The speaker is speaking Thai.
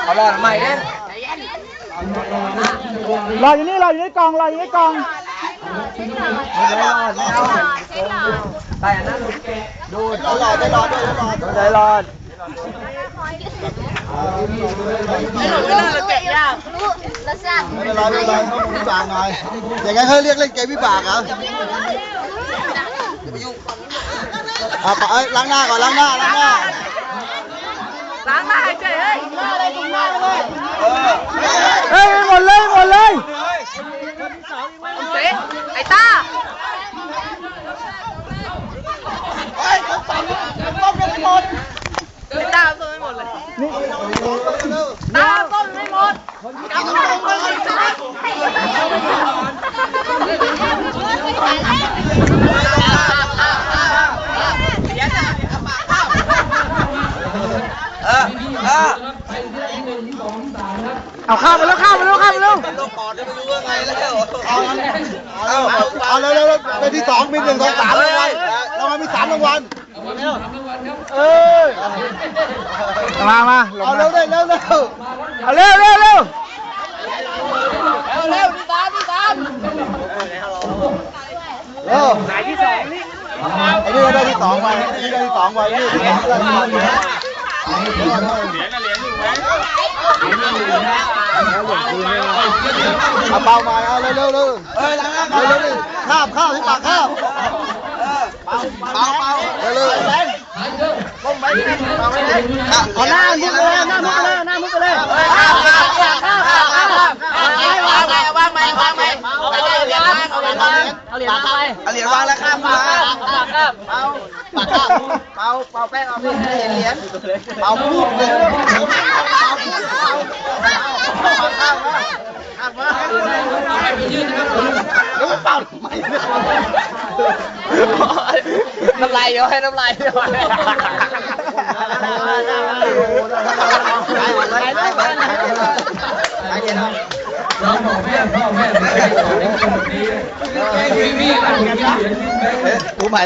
เอาหลอดใหม่เนี่ยรออยู่นี่กองรออยู่นี่กองไม่ได้รอดแต่นั่นดูได้รอดไม่หลดไม่น่าจะแกะยากรู้รสชาติไม่เป็นไรต้องมีบางหน่อยอย่างงั้นเขาเรียกเล่นเกมวิบากเหรอล้างหน้าก่อนล้างหน้าเฉยเฮ้ยหมดเลยไอ้ต้าต้มไม่หมดไอ้ต้าต้มไม่หมดเลยต้าต้มไม่หมดกำลังต้มไม่หมดเอาข้าวมาแล้วต้องกอดไม่รู้ว่าไงแล้วเอาเร็วไปที่2มี1 2 3เลยเรามามี3รางวัลมาเอาเร็วเอาเร็วที่3ไหนที่2นี่ไอ้นี่ได้ที่2ไปนี่ได้ที่2ไปนี่ที่2ได้ที่2เหรียญอยู่ไหมเอาเบามาเอาเร็วข้าวที่ปากข้าวเบาเร็วเอาหน้ามุกเลยวางไหมเอาเหรียญวางแล้วข้ามมาเป่าแป้งเอาเหรียญเป่าพูดเลยแล้วมันเป่าทำไมน้ำลายเยอะให้น้ำลายเยอะกูใหม่